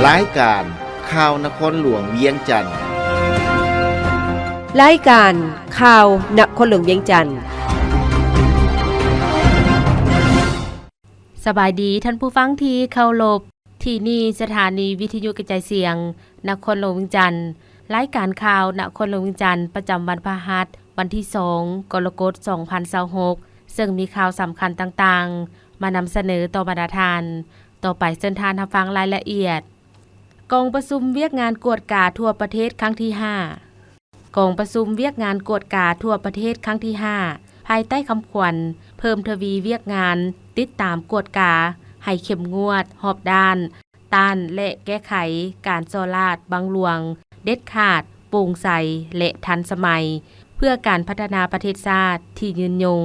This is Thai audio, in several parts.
รายการข่าวนครหลวงเวียงจันทน์รายการข่าวนครหลวงเวียงจันทน์สบายดีท่านผู้ฟังที่เคารพที่นี่สถานีวิทยุกระจายเสียงนครหลวงเวียงจันทน์รายการข่าวนครหลวงเวียงจันทน์ประจำวันพฤหัสวันที่2กรกฎาคม2026ซึ่งมีข่าวสำคัญต่างๆมานำเสนอต่อบรรดาทานต่อไปเชิญทานรับฟังรายละเอียดกองประชุมเวียกงานกวดกาทั่วประเทศครั้งที่5กองประชุมเวียกงานกวดกาทั่วประเทศครั้งที่5ภายใต้คำขวัญเพิ่มทวีเวียกงานติดตามกวดกาให้เข้มงวดรอบด้านต้านและแก้ไขการส่อราษฎร์บังหลวงเด็ดขาดโปร่งใสและทันสมัยเพื่อการพัฒนาประเทศชาติที่ยืนยง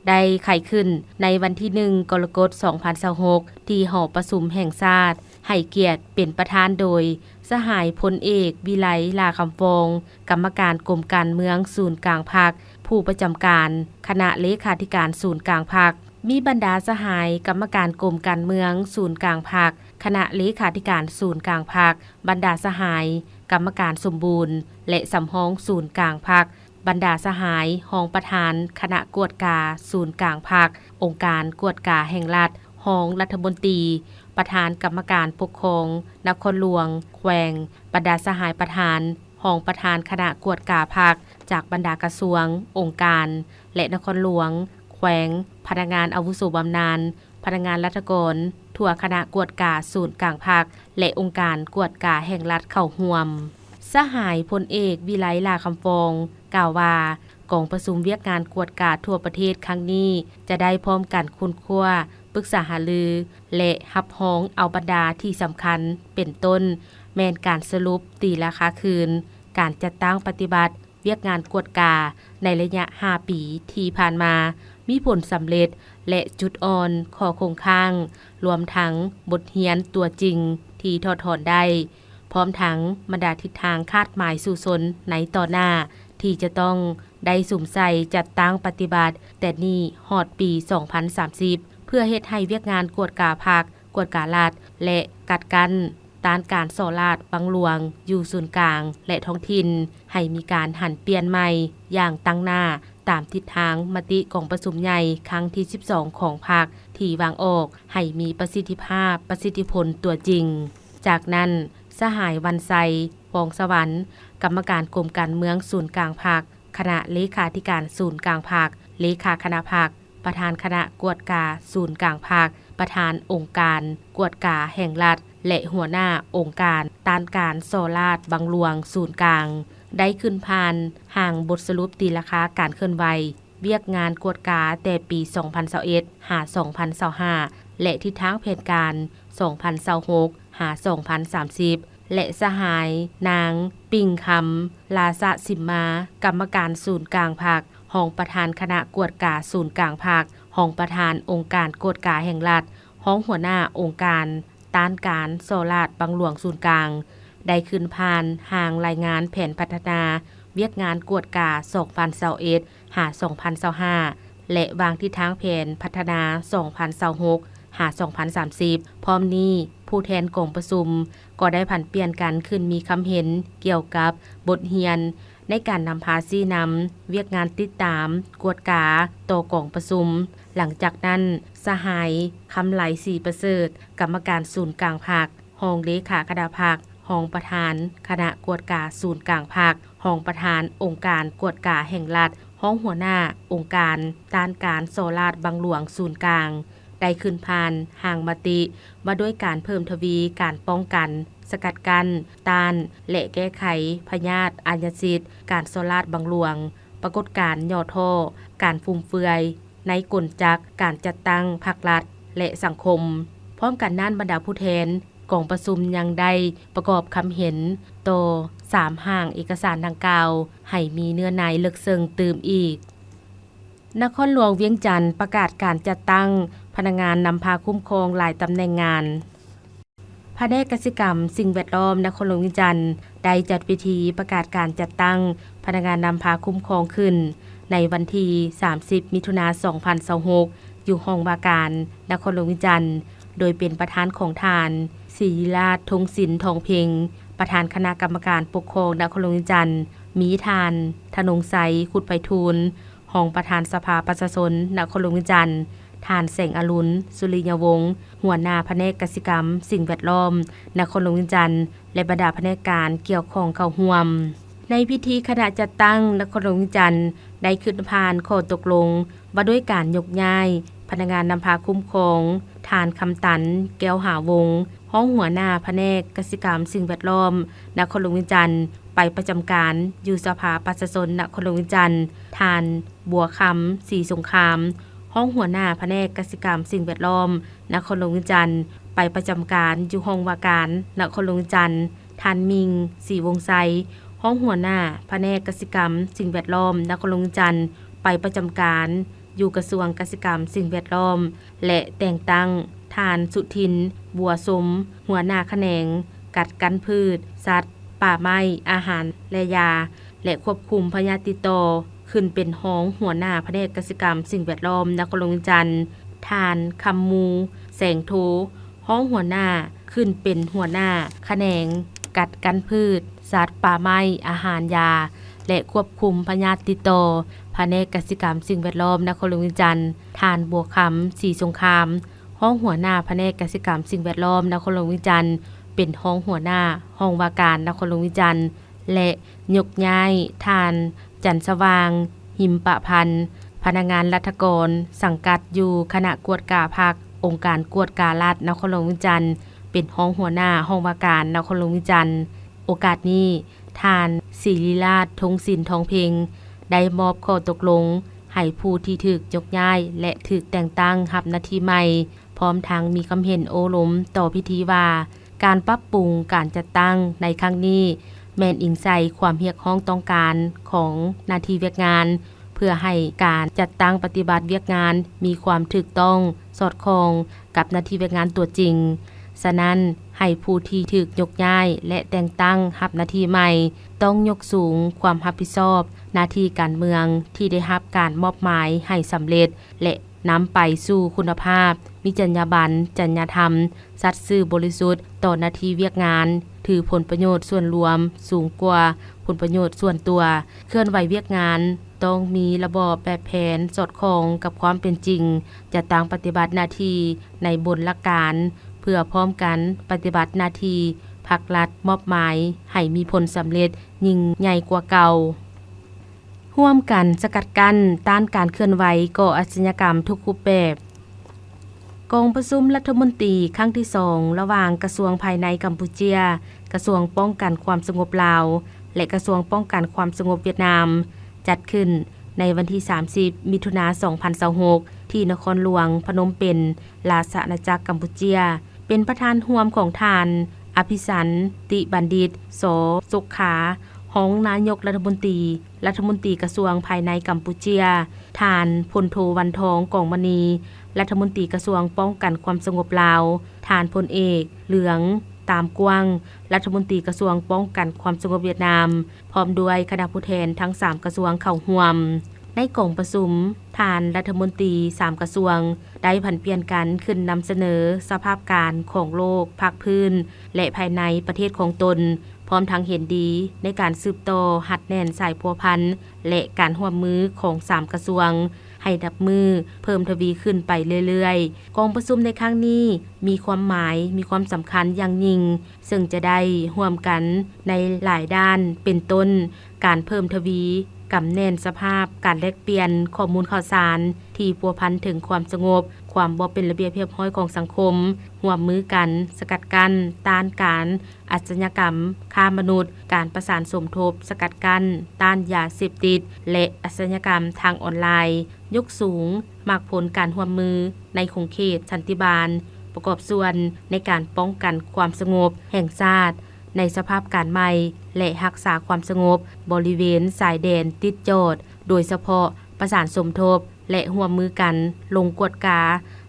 ได้ไขขึ้นในวันที่1กรกฎาคม2026ที่หอประชุมแห่งชาติให้เกียรติเป็นประธานโดยสหายพลเอกวิไลลาคำฟองกรรมการกรมการเมืองศูนย์กลางพรรคผู้ประจำการคณะเลขาธิการศูนย์กลางพรรคมีบรรดาสหายกรรมการกรมการเมืองศูนย์กลางพรรคคณะเลขาธิการศูนย์กลางพรรคบรรดาสหายกรรมการสมบูรณ์และสำห้องศูนย์กลางพรรคบรรดาสหายรองประธานคณะกวดกาศูนย์กลางพรรคองค์การกวดกาแห่งรัฐรองรัฐมนตรีประธานกรรมการปกครองนครหลวงแขวงบรรดาสหายประธานรองประธานคณะกวดกาพรรคจากบรรดากระทรวงองค์การและนครหลวงแขวงพนักงานอาวุโสบำนาญพนักงานรัฐกรทั่วคณะกวดกาศูนย์กลางพรรคและองค์การกวดกาแห่งรัฐเข้าร่วมสหายพลเอกวิไลลาคำฟองกล่าวว่ากองประชุมเวียกงานกวดกาทั่วประเทศครั้งนี้จะได้พร้อมกันคุ้นคั่วปรึกษาหารือและรับฮ้องเอาบรรดาที่สำคัญเป็นต้นแม่นการสรุปตีราคาคืนการจัดตั้งปฏิบัติเวียกงานกวดกาในระยะ5ปีที่ผ่านมามีผลสำเร็จและจุดอ่อนข้อคงค้างรวมทั้งบทเรียนตัวจริงที่ถอดถอนได้พร้อมทั้งบรรดาทิศทางคาดหมายสู่สนในต่อหน้าที่จะต้องได้สุ่มใส่จัดตั้งปฏิบัติแต่นี่ฮอดปี 2030 เพื่อเฮ็ดให้เวียกงานกวดกาภาคกวดการัฐและกัดกันต้านการส่อราษฎร์บังหลวงอยู่ศูนย์กลางและท้องถิ่นให้มีการหันเปลี่ยนใหม่อย่างตั้งหน้าตามทิศทางมติของประชุมใหญ่ครั้งที่ 12 ของพรรคที่วางออกให้มีประสิทธิภาพประสิทธิผลตัวจริงจากนั้นสหายวันไซปองสวรรค์กรรมการกรมการเมืองศูนย์กลางพรรคคณะเลขาธิการศูนย์กลางพรรคเลขาคณะพรรคประธานคณะกวดกาศูนย์กลางพรรคประธานองค์การกวดกาแห่งรัฐและหัวหน้าองค์การต้านการส่อราษฎร์บังหลวงศูนย์กลางได้ขึ้นผ่านห่างบทสรุปตีราคาการเคลื่อนไหวเวียกงานกวดกาแต่ปี 2021 หา 2025 และทิศทางแผนการ 2026 หา 2030 และสหายนางปิ่งคำลาสะสิมมากรรมการศูนย์กลางพรรครองประธานคณะกวดกาศูนย์กลางพรรครองประธานองค์การกวดกาแห่งรัฐรองหัวหน้าองค์การต้านการส่อราษฎร์บังหลวงศูนย์กลางได้ขึ้นผ่านห่างรายงานแผนพัฒนาเวียกงานกวดกา 2021 หา 2025 และวางทิศทางแผนพัฒนา 2026 หา 2030 พร้อมนี้ผู้แทนกองประชุมก็ได้ผันเปลี่ยนกันขึ้นมีคำเห็นเกี่ยวกับบทเรียนในการนำพาซี่นำเวียกงานติดตามกวดกาต่อกองประชุมหลังจากนั้นสหายคำไหลศรีประเสริฐกรรมการศูนย์กลางพรรครองเลขาคณะพรรครองประธานคณะกวดกาศูนย์กลางพรรครองประธานองค์การกวดกาแห่งรัฐรองหัวหน้าองค์การต้านการส่อราษฎร์บังหลวงศูนย์กลางได้ขึ้นผ่านห่างมติว่าด้วยการเพิ่มทวีการป้องกันสกัดกั้นต้านและแก้ไขพยาธิอาญาสิทธิ์การส่อราษฎร์บังหลวงปรากฏการณ์ย่อท่อการฟุ่มเฟือยในกลจักการจัดตั้งภาครัฐและสังคมพร้อมกันนั้นบรรดาผู้แทนกองประชุมยังได้ประกอบคำเห็นต่อ3ห่างเอกสารดังกล่าวให้มีเนื้อในลึกซึ้งตื่มอีกนครหลวงเวียงจันทร์ประกาศการจัดตั้งพนักงานนำพาคุ้มครองหลายตำแหน่งงานแผนกกสิกรรมสิ่งแวดล้อมนครหลวงเวียงจันทร์ได้จัดพิธีประกาศการจัดตั้งพนักงานนำพาคุ้มครองขึ้นในวันที่30 มิถุนายน 2026 อยู่ห้องว่าการนครหลวงเวียงจันทร์โดยเป็นประธานของทาน ศิริราช ธงศิลป์ทองเพ็งประธานคณะกรรมการปกครองนครหลวงเวียงจันทน์มีทานธนงไสขุดไพฑูรย์รองประธานสภาประชาชนนครหลวงเวียงจันทน์ทานแสงอรุณสุริยวงศ์หัวหน้าแผนกกสิกรรมสิ่งแวดล้อมนครหลวงเวียงจันทน์และบรรดาแผนกการเกี่ยวข้องเข้าร่วมในพิธีคณะจัดตั้งนครหลวงเวียงจันทน์ได้ขึ้นผ่านข้อตกลงว่าด้วยการยกย้ายพนักงานนำพาคุ้มครองทานคำตันแก้วหาวงศ์ห้องหัวหน้าแผนกกสิกรรมสิ่งแวดล้อมนครหลวงเวียงจันทน์ไปประจำการอยู่สภาประชาชนนครหลวงเวียงจันทน์ทานบัวคำศรีสงครามห้องหัวหน้าแผนกกสิกรรมสิ่งแวดล้อมนครหลวงเวียงจันทน์ไปประจำการอยู่ห้องว่าการนครหลวงเวียงจันทน์ทานมิงศรีวงไซห้องหัวหน้าแผนกกสิกรรมสิ่งแวดล้อมนครหลวงเวียงจันทน์ไปประจำการอยู่กระทรวงกสิกรรมสิ่งแวดล้อมและแต่งตั้งทานสุทินบัวสมหัวหน้าแขนงกัดกันพืชสัตว์ป่าไม้อาหารและยาและควบคุมพยาธิติดต่อขึ้นเป็นห้องหัวหน้าแผนกกสิกรรมสิ่งแวดล้อมนครหลวงเวียงจันทน์ทานคำมูแสงโทห้องหัวหน้าขึ้นเป็นหัวหน้าแขนงกัดกันพืชสัตว์ป่าไม้อาหารยาและควบคุมพยาธิติดต่อแผนกกสิกรรมสิ่งแวดล้อมนครหลวงเวียงจันทน์ทานบัวคำศรีสงครามห้องหัวหน้าแผนกกสิกรรมสิ่งแวดล้อมนครหลวงเวียงจันทน์เป็นห้องหัวหน้าห้องว่าการนครหลวงเวียงจันทน์และยกย้ายทานจันทร์สว่างหิมปะพันธ์พนักงานรัฐกรสังกัดอยู่คณะกวดกาภาคองค์การกวดการัฐนครหลวงเวียงจันทน์เป็นห้องหัวหน้าห้องว่าการนครหลวงเวียงจันทน์โอกาสนี้ทานศิริราช ธงศิลป์ทองเพ็งได้มอบข้อตกลงให้ผู้ที่ถูกยกย้ายและถูกแต่งตั้งรับหน้าที่ใหม่พร้อมทั้งมีคำเห็นโอลมต่อพิธีว่าการปรับปรุงการจัดตั้งในครั้งนี้แม่นอิงใส่ความเรียกร้องต้องการของหน้าที่เวียกงานเพื่อให้การจัดตั้งปฏิบัติเวียกงานมีความถูกต้องสอดคล้องกับหน้าที่เวียกงานตัวจริงฉะนั้นให้ผู้ที่ถูกยกย้ายและแต่งตั้งรับหน้าที่ใหม่ต้องยกสูงความรับผิดชอบหน้าที่การเมืองที่ได้รับการมอบหมายให้สำเร็จและนำไปสู่คุณภาพมีจรรยาบรรณจรรยธรรมสัตย์ซื่อบริสุทธิ์ต่อหน้าที่เวียกงานถือผลประโยชน์ส่วนรวมสูงกว่าผลประโยชน์ส่วนตัวเคลื่อนไหวเวียกงานต้องมีระบอบแบบแผนสอดคล้องกับความเป็นจริงจะตั้งปฏิบัติหน้าที่ในบนหลักการเพื่อพร้อมกันปฏิบัติหน้าที่ภาครัฐมอบหมายให้มีผลสำเร็จยิ่งใหญ่กว่าเก่าร่วมกันสกัดกั้นต้านการเคลื่อนไหวก่ออาชญากรรมทุกรูปแบบกองประชุมรัฐมนตรีครั้งที่2ระหว่างกระทรวงภายในกัมพูเชียกระทรวงป้องกันความสงบลาวและกระทรวงป้องกันความสงบเวียดนามจัดขึ้นในวันที่30มิถุนายน2026ที่นครหลวงพนมเปญราชอาณาจักรกัมพูเชียเป็นประธานร่วมของทานอภิสันติบัณฑิตสสุขารองนายกรัฐมนตรีกระทรวงภายในกัมพูเชียทานพลโทวันทองกองมณีรัฐมนตรีกระทรวงป้องกันความสงบลาวทานพลเอกเหลืองตามกว้างรัฐมนตรีกระทรวงป้องกันความสงบเวียดนามพร้อมด้วยคณะผู้แทนทั้ง3กระทรวงเข้าร่วมในกองประชุมทานรัฐมนตรี3กระทรวงได้ผันเปลี่ยนกันขึ้นนำเสนอสภาพการของโลกภาคพื้นและภายในประเทศของตนพร้อมทั้งเห็นดีในการสืบต่อหัดแน่นสายพัวพันและการร่วมมือของ3กระทรวงให้ดับมือเพิ่มทวีขึ้นไปเรื่อยๆกองประชุมในครั้งนี้มีความหมายมีความสำคัญอย่างยิ่งซึ่งจะได้ร่วมกันในหลายด้านเป็นต้นการเพิ่มทวีกำแน่นสภาพการแลกเปลี่ยนข้อมูลข่าวสารที่พัวพันถึงความสงบความบ่เป็นระเบียบเรียบร้อยของสังคมร่วมมือกันสกัดกั้นต้านการอาชญากรรมค้ามนุษย์การประสานสมทบสกัดกั้นต้านยาเสพติดและอาชญากรรมทางออนไลน์ยกสูงมากผลการร่วมมือในขงเขตสันติบาลประกอบส่วนในการป้องกันความสงบแห่งชาติในสภาพการใหม่และรักษาความสงบบริเวณสายแดนติดโจทย์โดยเฉพาะประสานสมทบและร่วมมือกันลงกวดกา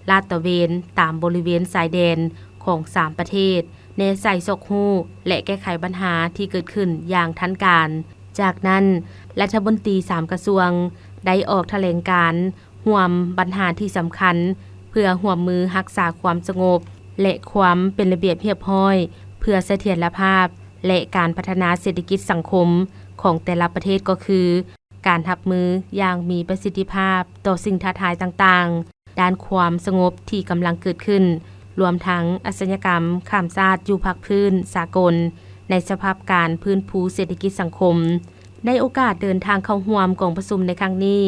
ลาดตระเวนตามบริเวณสายแดนของ3ประเทศในใส่ซอกฮู้และแก้ไขปัญหาที่เกิดขึ้นอย่างทันการจากนั้นรัฐมนตรี3กระทรวงได้ออกแถลงการณ์ร่วมปัญหาที่สำคัญเพื่อร่วมมือรักษาความสงบ และความเป็นระเบียบเรียบร้อยเพื่อเสถียรภาพและการพัฒนาเศรษฐกิจสังคมของแต่ละประเทศก็คือการรับมืออย่างมีประสิทธิภาพต่อสิ่งท้าทายต่างๆด้านความสงบที่กำลังเกิดขึ้นรวมทั้งอาชญากรรมข้ามชาติอยู่ภาคพื้นสากลในสภาพการพื้นภูเศรษฐกิจสังคมในโอกาสเดินทางเข้าร่วมกองประชุมในครั้งนี้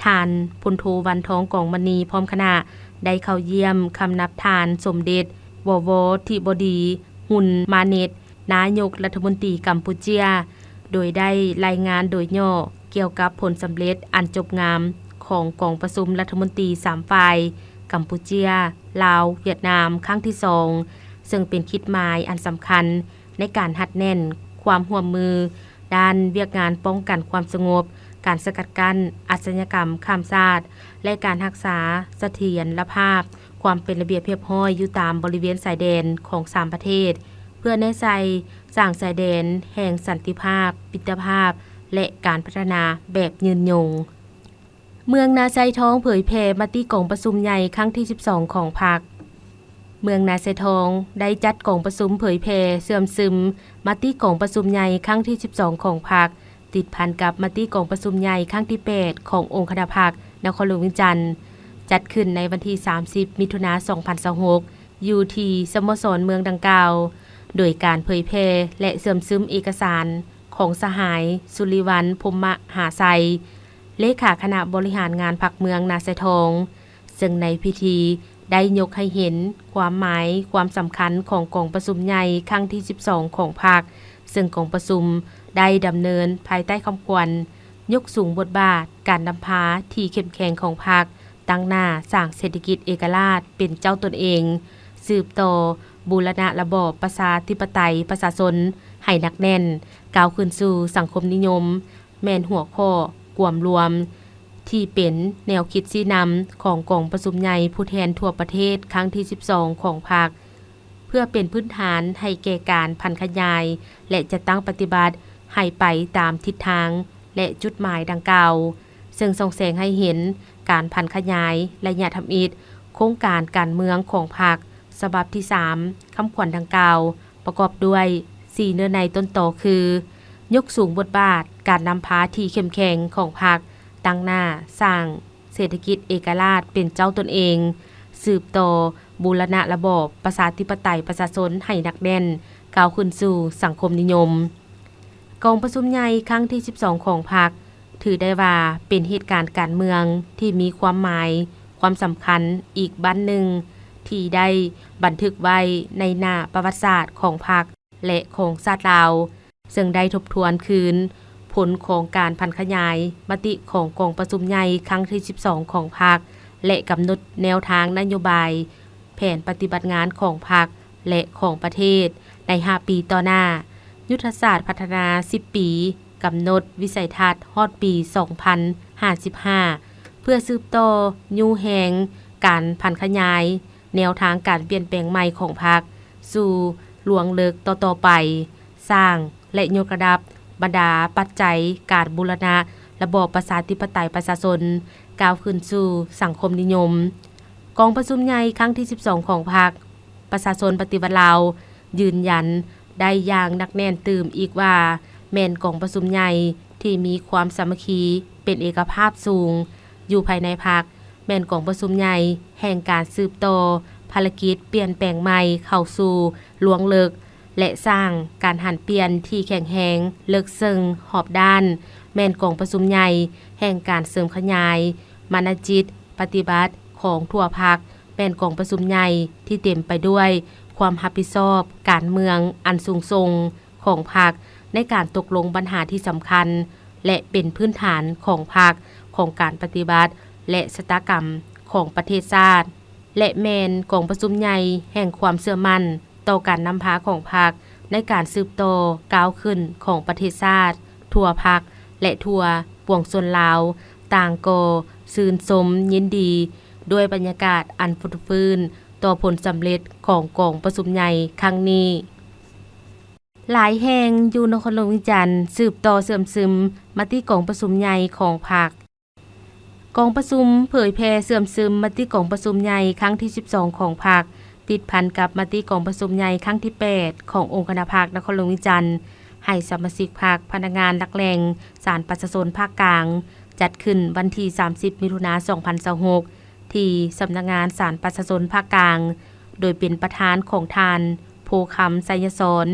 ท่านพลโทวันทองกองมณีพร้อมคณะได้เข้าเยี่ยมคำนับทานสมเด็จววธิบดีหุ่นมาเนตนายกรัฐมนตรีกัมพูเชียโดยได้รายงานโดยย่อเกี่ยวกับผลสำเร็จอันจบงามของกองประชุมรัฐมนตรี3ฝ่ายกัมพูเชียลาวเวียดนามครั้งที่2ซึ่งเป็นคิดหมายอันสำคัญในการหัดแน่นความร่วมมือด้านเวียกงานป้องกันความสงบการสกัดกั้นอาชญากรรมข้ามชาติและการรักษาเสถียรภาพความเป็นระเบียบเรียบร้อยอยู่ตามบริเวณชายแดนของ3ประเทศเพื่อแน่ใจสร้างชายแดนแห่งสันติภาพมิตรภาพและการพัฒนาแบบยืนยงเมืองนาไซทองเผยแพร่มติกองประชุมใหญ่ครั้งที่12ของพรรคเมืองนาไซทองได้จัดกองประชุมเผยแพร่เสื่อมซึมมติกองประชุมใหญ่ครั้งที่12ของพรรคติดพันกับมติกองประชุมใหญ่ครั้งที่8ขององค์คณะพรรคนครหลวงเวียงจันทน์จัดขึ้นในวันที่30มิถุนายน2026อยู่ที่สโมสรเมืองดังกล่าวโดยการเผยแพร่และเสื่อมซึมเอกสารของสหายสุริวัลย์พรหมหาไสยเลขาคณะบริหารงานพรรคเมืองนาไซทองซึ่งในพิธีได้ยกให้เห็นความหมายความสำคัญของกองประชุมใหญ่ครั้งที่12ของพรรคซึ่งกองประชุมได้ดำเนินภายใต้คำขวัญยกสูงบทบาทการนำพาที่เข้มแข็งของพรรคตั้งหน้าสร้างเศรษฐกิจเอกราชเป็นเจ้าตนเองสืบต่อบูรณะระบอบประชาธิปไตยประชาชนให้หนักแน่นก้าวขึ้นสู่สังคมนิยมแม่นหัวข้อกวมรวมที่เป็นแนวคิดชี้นำของกองประชุมใหญ่ผู้แทนทั่วประเทศครั้งที่12ของพรรคเพื่อเป็นพื้นฐานให้แก่การพันขยายและจะตั้งปฏิบัติให้ไปตามทิศทางและจุดหมายดังกล่าวซึ่งส่งแสงให้เห็นการพันขยายระยะทำอิฐโครงการการเมืองของพรรคฉบับที่3คำขวัญดังกล่าวประกอบด้วย4เนื้อในต้นต่อคือยกสูงบทบาทการนำพาที่เข้มแข็งของพรรคตั้งหน้าสร้างเศรษฐกิจเอกราชเป็นเจ้าตนเองสืบต่อบูรณะระบอบประชาธิปไตยประชาชนให้หนักแน่นก้าวขึ้นสู่สังคมนิยมกองประชุมใหญ่ครั้งที่12ของพรรคถือได้ว่าเป็นเหตุการณ์การเมืองที่มีความหมายความสำคัญอีกบั้นหนึ่งที่ได้บันทึกไว้ในหน้าประวัติศาสตร์ของพรรคและของชาติลาวซึ่งได้ทบทวนคืนผลของการพันขยายมติของกองประชุมใหญ่ครั้งที่12ของพรรคและกำหนดแนวทางนโยบายแผนปฏิบัติงานของพรรคและของประเทศใน5ปีต่อหน้ายุทธศาสตร์พัฒนา10ปีกำหนดวิสัยทัศน์ฮอดปี2055เพื่อสืบต่อยูแหงการพันขยายแนวทางการเปลี่ยนแปลงใหม่ของพรรคสู่หลวงเลิกต่อๆไปสร้างและยกระดับบรรดาปัจจัยการบูรณะระบอบประชาธิปไตยประชาชนก้าวขึ้นสู่สังคมนิยมกองประชุมใหญ่ครั้งที่12ของพรรคประชาชนปฏิวัติลาวยืนยันได้อย่างหนักแน่นตื่มอีกว่าแม่นกองประชุมใหญ่ที่มีความสามัคคีเป็นเอกภาพสูงอยู่ภายในพรรคแม่นกองประชุมใหญ่แห่งการสืบต่อภารกิจเปลี่ยนแปลงใหม่เข้าสู่หลวงเลิกและสร้างการหันเปลี่ยนที่แข็งแรงเลิกซึ่งหอบด้านแม่นกองประชุมใหญ่แห่งการเสริมขยายมนจิตปฏิบัติของทั่วพรรคแม่นกองประชุมใหญ่ที่เต็มไปด้วยความรับผิดชอบการเมืองอันสูงส่งของพรรคในการตกลงปัญหาที่สำคัญและเป็นพื้นฐานของพรรคของการปฏิบัติและชะตากรรมของประเทศชาติและแม่นกองประชุมใหญ่แห่งความเชื่อมั่นต่อการนำพาของพรรคในการสืบต่อก้าวขึ้นของประเทศชาติทั่วพรรคและทั่วปวงชนลาวต่างก็ชื่นชมยินดีด้วยบรรยากาศอันฟุดฟื้นต่อผลสำเร็จของกองประชุมใหญ่ครั้งนี้หลายแห่งอยู่นครหลวงเวียงจันทน์สืบต่อเสื่อมซึมมติกองประชุมใหญ่ของพรรคกองประชุมเผยแพร่เสื่อมซึมมติกองประชุมใหญ่ครั้งที่12ของพรรค ติดพันกับมติกองประชุมใหญ่ครั้งที่ 8 ขององค์คณะพรรคนครหลวงวิจันทร์ให้สมาชิกพรรคพนักงานหลักแหล่งศาลประชาชนภาคกลางจัดขึ้นวันที่ 30 มิถุนายน 2026 ที่สำนักงานศาลประชาชนภาคกลางโดยเป็นประธานของทานโพคำไสยสอน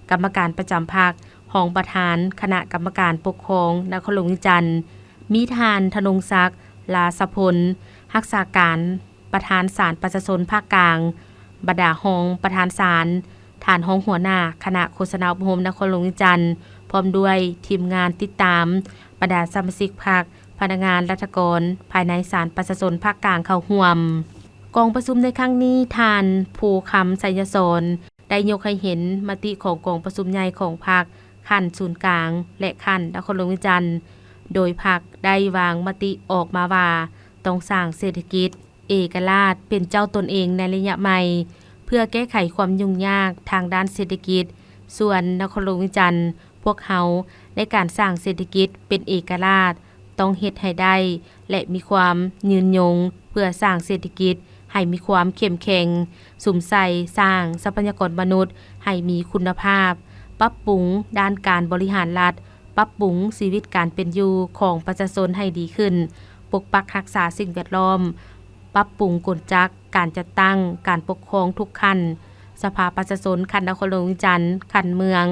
กรรมการประจำพรรครองประธานคณะกรรมการปกครองนครหลวงวิจันทร์มีทานธนงศักดิ์ลาสพลรักษาการประธานศาลประชาชนภาคกลางบดาหองประธานศาลฐานห้องหัวหน้าคณะโฆษณาอบรมนครหลวงวิจันทร์พร้อมด้วยทีมงานติดตามบรรดาสมาชิกพรรคพนักงานราชการภายในศาลประชาชนภาคกลางเข้าร่วมกองประชุมในครั้งนี้ทานภูคำไสยสอนได้ยกให้เห็นมติของกองประชุมใหญ่ของพรรคขั้นศูนย์กลางและขั้นนครหลวงวิจันทร์โดยพรรคได้วางมติออกมาว่าต้องสร้างเศรษฐกิจเอกราชเป็นเจ้าตนเองในระยะใหม่เพื่อแก้ไขความยุ่งยากทางด้านเศรษฐกิจส่วนนครหลวงวิจันทร์พวกเขาในการสร้างเศรษฐกิจเป็นเอกราชต้องเฮ็ดให้ได้และมีความยืนยงเพื่อสร้างเศรษฐกิจให้มีความเข้มแข็งสุมใส่สร้างทรัพยากรมนุษย์ให้มีคุณภาพปรับปรุงด้านการบริหารรัฐปรับปรุงชีวิตการเป็นอยู่ของประชาชนให้ดีขึ้นปกปักรักษาสิ่งแวดล้อมปรับปรุงกลจักการจัดตั้งการปกครองทุกขั้นสภาประชาชนขั้นนครหลวงวิจันทร์ขั้นเมือง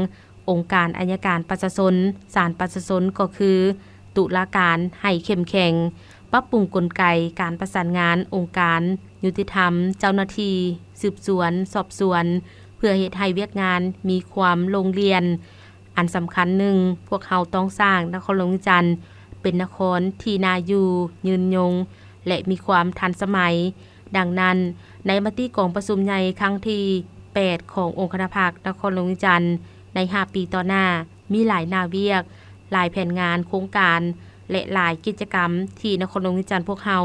องค์การอัยการประชาชนศาลประชาชนก็คือตุลาการให้เข้มแข็งปรับปรุงกลไกการประสานงานองค์การยุติธรรมเจ้าหน้าที่สืบสวนสอบสวนเพื่อเฮ็ดให้เวียกงานมีความลงเรียนอันสำคัญหนึ่งพวกเขาต้องสร้างนครหลวงวิจันทร์เป็นนครที่น่าอยู่ยืนยงและมีความทันสมัยดังนั้นในมติกองประชุมใหญ่ครั้งที่ 8 ขององค์คณะพรรคนครหลวงวิจันทร์ใน 5 ปีต่อหน้ามีหลายหน้าเวียกหลายแผนงานโครงการและหลายกิจกรรมที่นครหลวงวิจันทร์พวกเขา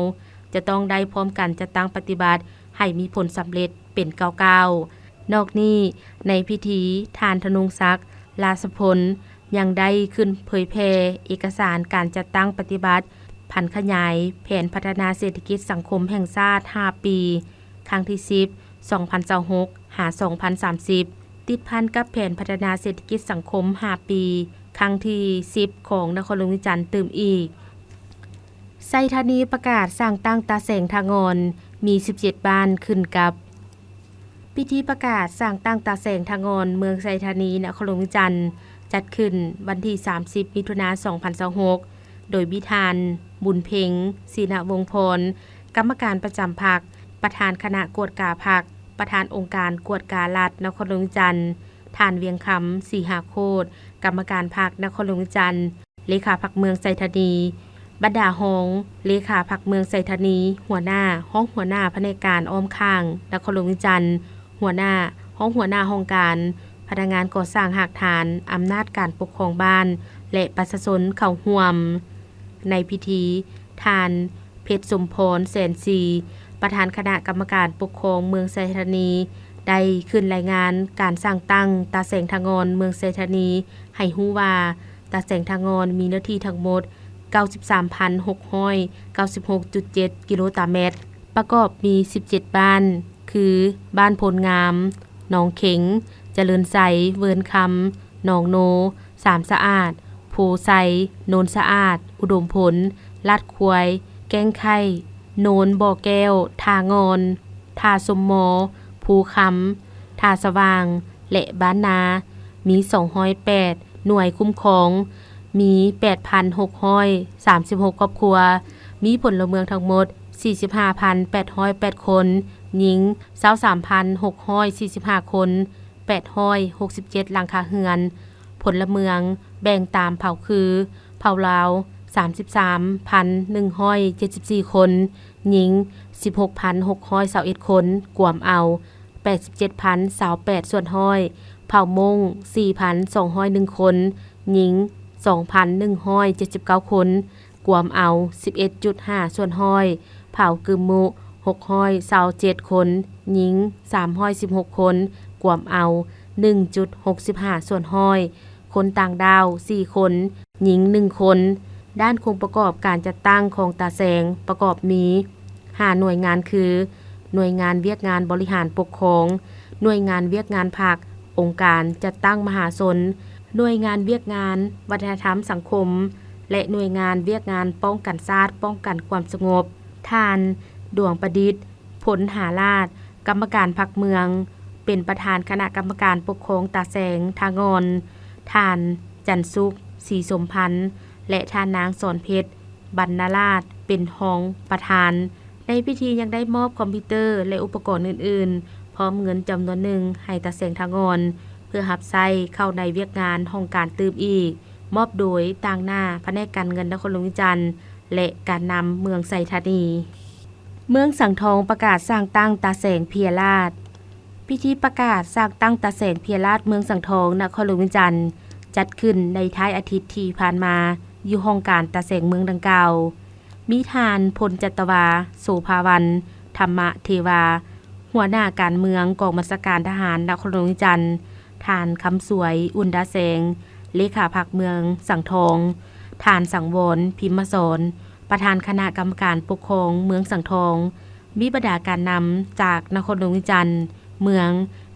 จะต้องได้พร้อมกันจะตั้งปฏิบัติให้มีผลสำเร็จเป็นก้าวๆนอกนี้ในพิธีทานธนงศักดิ์ลาสพลยังได้ขึ้นเผยแพร่เอกสารการจัดตั้งปฏิบัติผันขยายแผนพัฒนาเศรษฐกิจสังคมแห่งชาติ 5 ปี ครั้งที่ 10 2026 หา 2030 ติดพันกับแผนพัฒนาเศรษฐกิจสังคม 5 ปี ครั้งที่ 10 ของนครหลวงวิจันทร์เติมอีกไซธานีประกาศสร้างตั้งตาแสงทางอนมี 17 บ้านขึ้นกับพิธีประกาศสร้างตั้งตาแสงทางอนเมืองไซธานีนครหลวงวิจันทร์จัดขึ้นวันที่ 30 มิถุนายน 2026 โดยบิธานบุญเพ็งศรีณวงศ์พรกรรมการประจำพรรคประธานคณะกวดกาพรรคประธานองค์การกวดการัฐนครหลวงวิจันทร์ท่านเวียงคำศรีหาโคตรกรรมการพรรคนครหลวงวิจันทร์เลขาพรรคเมืองไซธานีบรรดาหองเลขาพรรคเมืองไซธานีหัวหน้าห้องหัวหน้าแผนกการอ้อมข้างนครหลวงวิจันทร์หัวหน้าห้องหัวหน้าห้องการพนักงานก่อสร้างหากฐานอำนาจการปกครองบ้านและประชาชนเข้าร่วมในพิธีทานเพชรสมพรแสนศรีประธานคณะกรรมการปกครองเมืองไซธานีได้ขึ้นรายงานการสร้างตั้งตาแสงทางอนเมืองไซธานีให้ฮู้ว่าตาแสงทางอนมีเนื้อที่ทั้งหมด 93,696.7 กิโลเมตรประกอบมี 17 บ้านคือบ้านพลงามหนองเข็งเจริญไสเวิร์นคำหนองโนสามสะอาดโพไซโนนสะอาดอุดมผลลาดควายแก้งไข่โนนบ่อแก้วทางอนทาสมมอภูคำทาสว่างและบ้านนามี208หน่วยคุ้มครองมี 8,636 ครอบครัวมีพลเมืองทั้งหมด 45,808 คนหญิง 23,645 คน867หลังคาเรือนพลเมืองแบ่งตามเผ่าคือเผ่าลาว 33,174 คนหญิง 16,621 คนกวมเอา 87,028 ส่วนห้อยเผ่ามง 4,201 คนหญิง 2,179 คนกวมเอา 11.5 ส่วนห้อยเผ่ากึมมุ627 คนหญิง 316 คนกวมเอา 1.65 ส่วนห้อยคนต่างดาว 4 คนหญิง 1 คนด้านโครงประกอบการจัดตั้งของตาแสงประกอบมี5หน่วยงานคือ หน่วยงานเวียกงานบริหารปกครองหน่วยงานเวียกงานภาคองค์การจัดตั้งมหาชนหน่วยงานเวียกงานวัฒนธรรมสังคมและหน่วยงานเวียกงานป้องกันชาติป้องกันความสงบท่านดวงประดิษฐ์ผลหาราชกรรมการพรรคเมืองเป็นประธานคณะกรรมการปกครองตาแสงทางอนท่านจันสุขศรีสมพันธ์และท่านนางสอนเพชรบรรณราชเป็นรองประธานในพิธียังได้มอบคอมพิวเตอร์และอุปกรณ์อื่นๆพร้อมเงินจำนวนหนึ่งให้ตาแสงทางอนเพื่อรับใช้เข้าในเวียกงานห้องการตืบอีกมอบโดยต่างหน้าแผนกการเงินนครหลวงวิจันทร์และการนำเมืองไสธานีเมืองสังทองประกาศสร้างตั้งตาแสงเพียราชพิธีประกาศสร้างตั้งตาแสงเพียราชเมืองสังทองนครหลวงวิจันทร์จัดขึ้นในท้ายอาทิตย์ที่ผ่านมาอยู่ห้องการตาแสงเมืองดังกล่าวมีทานพลจัตวาโสภาวันธรรมเทวาหัวหน้าการเมืองกองบัญชาการทหารนครหลวงวิจันทร์ทานคำสวยอุนดาแสงเลขาพรรคเมืองสังทองทานสังวรพิมพ์สอนประธานคณะกรรมการปกครองเมืองสังทองมีบรรดาการนำจากนครหลวงวิจันทร์เมือง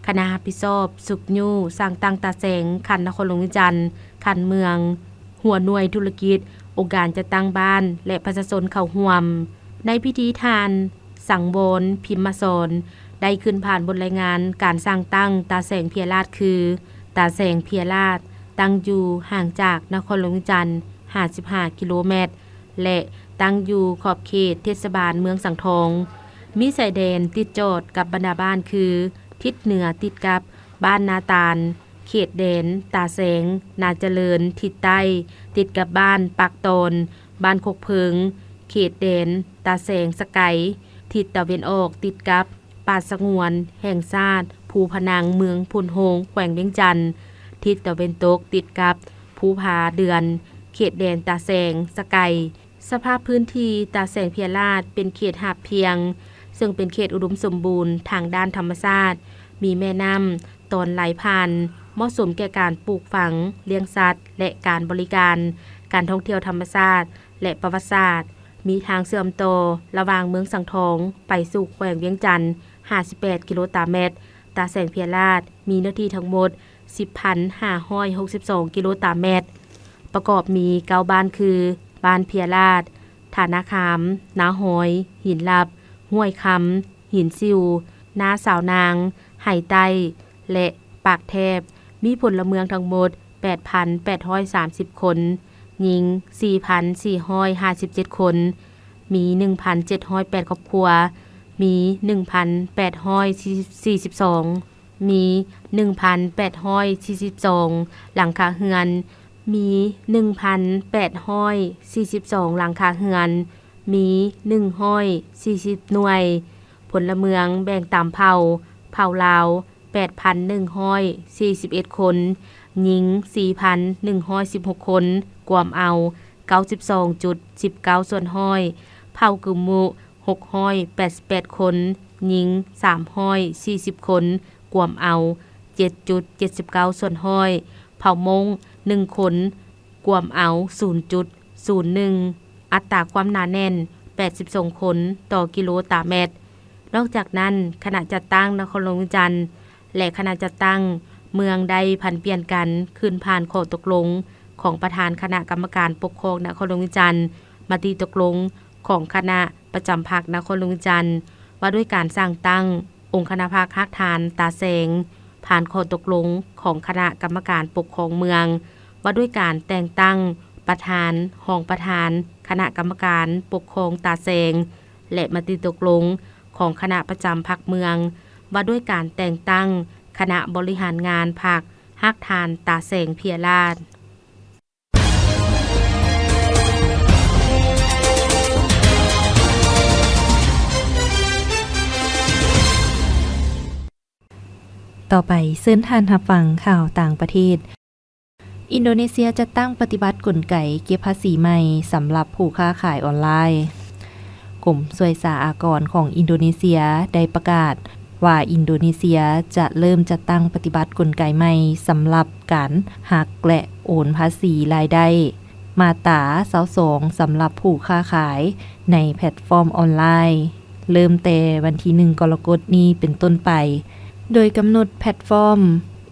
คณะรับผิดชอบสุขยูสร้างตั้งตาแสงคันนครหลวงวิจันทร์คันเมืองหัวหน่วยธุรกิจองค์การจัดตั้งบ้านและประชาชนเข้าร่วมในพิธีทานสังวรพิมพ์สอนได้ขึ้นผ่านบนรายงานการสร้างตั้งตาแสงเพียราชคือตาแสงเพียราชตั้งอยู่ห่างจากนครหลวงวิจันทร์55 กิโลเมตรและตั้งอยู่ขอบเขตเทศบาลเมืองสังทองมีสายแดนติดโจทย์กับบรรดาบ้านคือทิศเหนือติดกับบ้านนาตาลเขตแดนตาแสงนาเจริญทิศใต้ติดกับบ้านปากตนบ้านโคกเพิงเขตแดนตาแสงสไกทิศตะวันออกติดกับป่าสงวนแห่งชาติภูพนังเมืองพุนโฮงแขวงเวียงจันทร์ทิศตะวันตกติดกับภูผาเดือนเขตแดนตาแสงสไกสภาพพื้นที่ตาแสงเพียราชเป็นเขตหาบเพียงซึ่งเป็นเขตอุดมสมบูรณ์ทางด้านธรรมชาติมีแม่น้ำตอนไหลผ่านเหมาะสมแก่การปลูกฝังเลี้ยงสัตว์และการบริการการท่องเที่ยวธรรมชาติและประวัติศาสตร์มีทางเชื่อมต่อระหว่างเมืองสังทองไปสู่แขวงเวียงจันทร์58 กิโลเมตรตาแสงเพียราชมีเนื้อที่ทั้งหมด 10,562 กิโลเมตรประกอบมี9บ้านคือบ้านเพียราชฐานาคามนาหอยหินลับห้วยคำหินซิวนาสาวนางไหใต้และปากแทบมีพลเมืองทั้งหมด 8,830 คนหญิง 4,457 คนมี 1,708 ครอบครัวมี 1,842 มี 1,842 หลังคาเรือนมี 1,842 หลังคาเรือนมี140 หน่วยพลเมืองแบ่งตามเผ่าลาว 8,141 คนหญิง 4,116 คนกวมเอา 92.19 ส่วนห้อยเผ่ากึมมุ688 คนหญิง 340 คนกวมเอา 7.79 ส่วนห้อยเผ่ามง1 คนกวมเอา 0.01 อัตราความหนาแน่น82 คนต่อกิโลเมตรนอกจากนั้นคณะจัดตั้งนครหลวงวิจันทร์และคณะจัดตั้งเมืองได้ผันเปลี่ยนกันขึ้นผ่านข้อตกลงของประธานคณะกรรมการปกครองนครหลวงวิจันทร์มติตกลงของคณะประจำพรรคนครหลวงวิจันทร์ว่าด้วยการสร้างตั้งองค์คณะภาคฮักฐานตาแสงผ่านข้อตกลงของคณะกรรมการปกครองเมืองว่าด้วยการแต่งตั้งประธานรองประธานคณะกรรมการปกครองตาแสงและมติตกลงของคณะประจำพรรคเมืองว่าด้วยการแต่งตั้งคณะบริหารงานพรรคฮักฐานตาแสงเพียราชต่อไปเชิญท่านรับฟังข่าวต่างประเทศอินโดนีเซียจะตั้งปฏิบัติกลไกเก็บภาษีใหม่สำหรับผู้ค้าขายออนไลน์กรมสวยสาอากรของอินโดนีเซียได้ประกาศว่าอินโดนีเซียจะเริ่มจัดตั้งปฏิบัติกลไกใหม่สำหรับการหักและโอนภาษีรายได้มาตรา22สำหรับผู้ค้าขายในแพลตฟอร์มออนไลน์ เริ่มแต่วันที่1กรกฎาคมนี้เป็นต้นไปโดยกำหนดแพลตฟอร์ม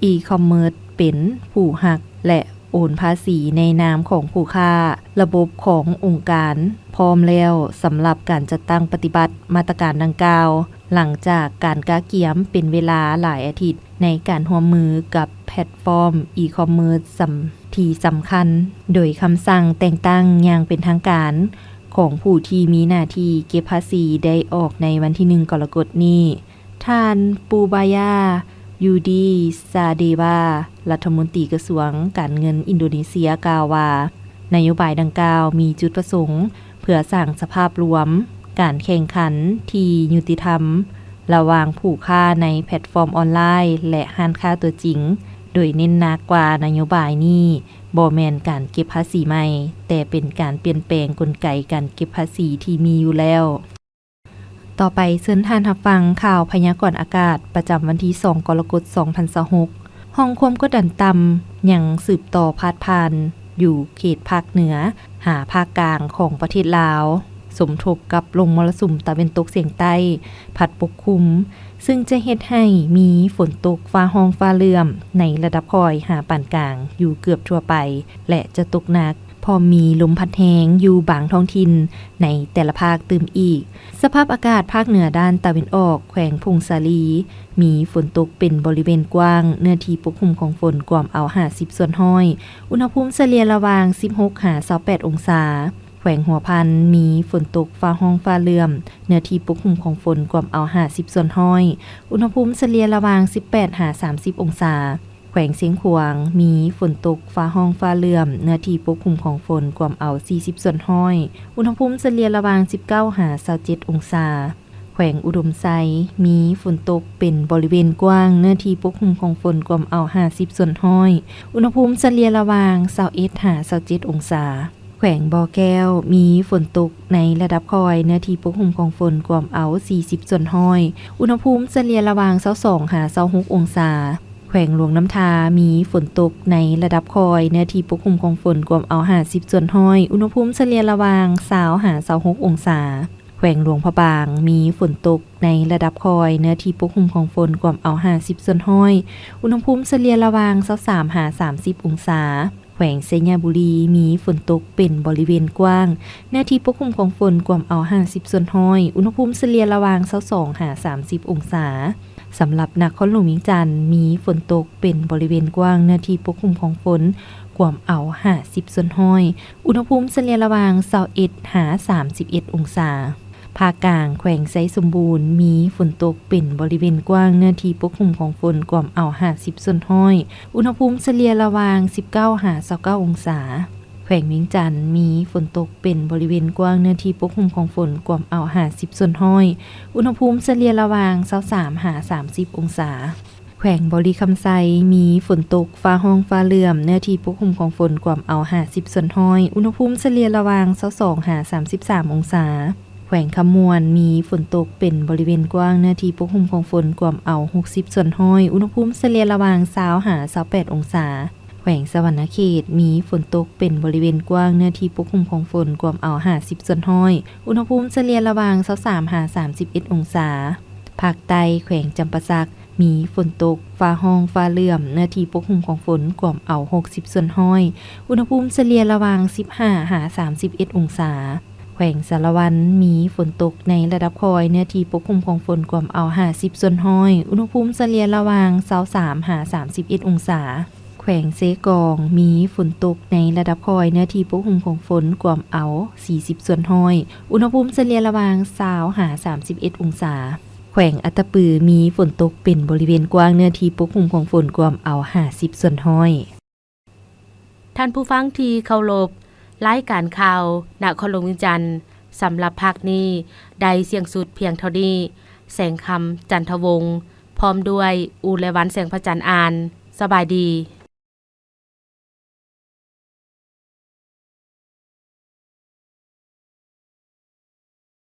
e-commerce เป็นผู้หักและโอนภาษีในนามของผู้ค้าระบบขององค์การพร้อมแล้วสำหรับการจัดตั้งปฏิบัติมาตรการดังกล่าวหลังจากการกาเกียมเป็นเวลาหลายอาทิตย์ในการร่วมมือกับแพลตฟอร์ม e-commerce ที่สำคัญโดยคำสั่งแต่งตั้งอย่างเป็นทางการของผู้ที่มีหน้าที่เก็บภาษีได้ออกในวันที่1กรกฎาคมนี้ท่านปูบายายูดีซาเดวารัฐมนตรีกระทรวงการเงินอินโดนีเซียกล่าวว่านโยบายดังกล่าวมีจุดประสงค์เพื่อสร้างสภาพรวมการแข่งขันที่ยุติธรรมระหว่างผู้ค้าในแพลตฟอร์มออนไลน์และร้านค้าตัวจริงโดยเน้นหนักกว่านโยบายนี้บ่แม่นการเก็บภาษีใหม่แต่เป็นการเปลี่ยนแปลงกลไกการเก็บภาษีที่มีอยู่แล้วต่อไปเชิญท่านรับฟังข่าวพยากรณ์อากาศประจำวันที่2กรกฎาคม2026ห้องความกดดันต่ำยังสืบต่อพาดผ่านอยู่เขตภาคเหนือหาภาคกลางของประเทศลาวสมทบกับลมมรสุมตะวันตกเฉียงใต้พัดปกคลุมซึ่งจะเฮ็ดให้มีฝนตกฟ้าห้องฟ้าเลื่อมในระดับคอยหาปานกลางอยู่เกือบทั่วไปและจะตกหนักพอมีลมพัดแรงอยู่บางท้องถิ่นในแต่ละภาคตื่มอีกสภาพอากาศภาคเหนือด้านตะวันออกแขวงพงสาลีมีฝนตกเป็นบริเวณกว้างเนื้อที่ปกคลุมของฝนกว่าเอา50ส่วนห้อยอุณหภูมิเฉลี่ยระหว่าง16-28องศาแขวงหัวพันมีฝนตกฟ้าห้องฟ้าเลื่อมเนื้อที่ปกคลุมของฝนกว่าเอา50ส่วนห้อยอุณหภูมิเฉลี่ยระหว่าง18-30องศาแขวงเสียงขวางมีฝนตกฟ้าห้องฟ้าเลื่อมเนื้อที่ปกคลุมของฝนกว่าเอา40ส่วนห้อยอุณหภูมิเฉลี่ยระหว่าง19-27องศาแขวงอุดมไซมีฝนตกเป็นบริเวณกว้างเนื้อที่ปกคลุมของฝนกว่าเอา50ส่วนห้อยอุณหภูมิเฉลี่ยระหว่าง21-27องศาแขวงบ่อแก้วมีฝนตกในระดับคอยเนื้อที่ปกคลุมของฝนกว่าเอา40ส่วนห้อยอุณหภูมิเฉลี่ยระหว่าง22-26องศาแขวงหลวงน้ำทามีฝนตกในระดับคอยเนื้อที่ปกคลุมของฝนกว่าเอา50ส่วนห้อยอุณหภูมิเฉลี่ยระหว่าง20-26องศาแขวงหลวงพระบางมีฝนตกในระดับคอยเนื้อที่ปกคลุมของฝนกว่าเอา50ส่วนห้อยอุณหภูมิเฉลี่ยระหว่าง23-30องศาแขวงเซญบุรีมีฝนตกเป็นบริเวณกว้างเนื้อที่ปกคลุมของฝนกว่าเอา50ส่วนห้อยอุณหภูมิเฉลี่ยระหว่าง22-30องศาสำหรับนครหลวงเวียงจันทน์มีฝนตกเป็นบริเวณกว้างเนื้อที่ปกคลุมของฝนกว่าเอา50ส่วนห้อยอุณหภูมิเฉลี่ยระหว่าง21-31องศาภาคกลางแขวงไซสมบูรณ์มีฝนตกเป็นบริเวณกว้างเนื้อที่ปกคลุมของฝนกว่าเอา50ส่วนห้อยอุณหภูมิเฉลี่ยระหว่าง19-29องศาแขวงเวียงจันทน์มีฝนตกเป็นบริเวณกว้างเนื้อที่ปกคลุมของฝนกว่าเอา50ส่วนห้อยอุณหภูมิเฉลี่ยระหว่าง23-30องศาแขวงบริคำไซมีฝนตกฟ้าห้องฟ้าเลื่อมเนื้อที่ปกคลุมของฝนกว่าเอา50ส่วนห้อยอุณหภูมิเฉลี่ยระหว่าง22-33องศาแขวงคำมวนมีฝนตกเป็นบริเวณกว้างเนื้อที่ปกคลุมของฝนกว่าเอา60ส่วนห้อยอุณหภูมิเฉลี่ยระหว่าง20-28องศาแขวงสวรรณเขตมีฝนตกเป็นบริเวณกว้างเนื้อที่ปกคลุมของฝนกว่าเอา50ส่วนห้อยอุณหภูมิเฉลี่ยระหว่าง23-31องศาภาคใต้แขวงจำปาสักมีฝนตกฟ้าห้องฟ้าเลื่อมเนื้อที่ปกคลุมของฝนกว่าเอา60ส่วนห้อยอุณหภูมิเฉลี่ยระหว่าง15-31องศาแขวงสารวันมีฝนตกในระดับคอยเนื้อที่ปกคลุมของฝนกว่าเอา50ส่วนห้อยอุณหภูมิเฉลี่ยระหว่าง23-31องศาแขวงเซกองมีฝนตกในระดับคอยเนื้อที่ปกคลุมของฝนกว่าเอา40ส่วนห้อยอุณหภูมิเฉลี่ยระหว่าง20-31องศาแขวงอัตตปือมีฝนตกเป็นบริเวณกว้างเนื้อที่ปกคลุมของฝนกว่าเอา50ส่วนห้อยท่านผู้ฟังที่เคารพรายการข่าวนครหลวงเวียงจันทน์สำหรับภาคนี้ได้เสียงสุดเพียงเท่านี้แสงคำจันทวงศ์พร้อมด้วยอูและวันแสงพระจันทร์อ่านสบายดี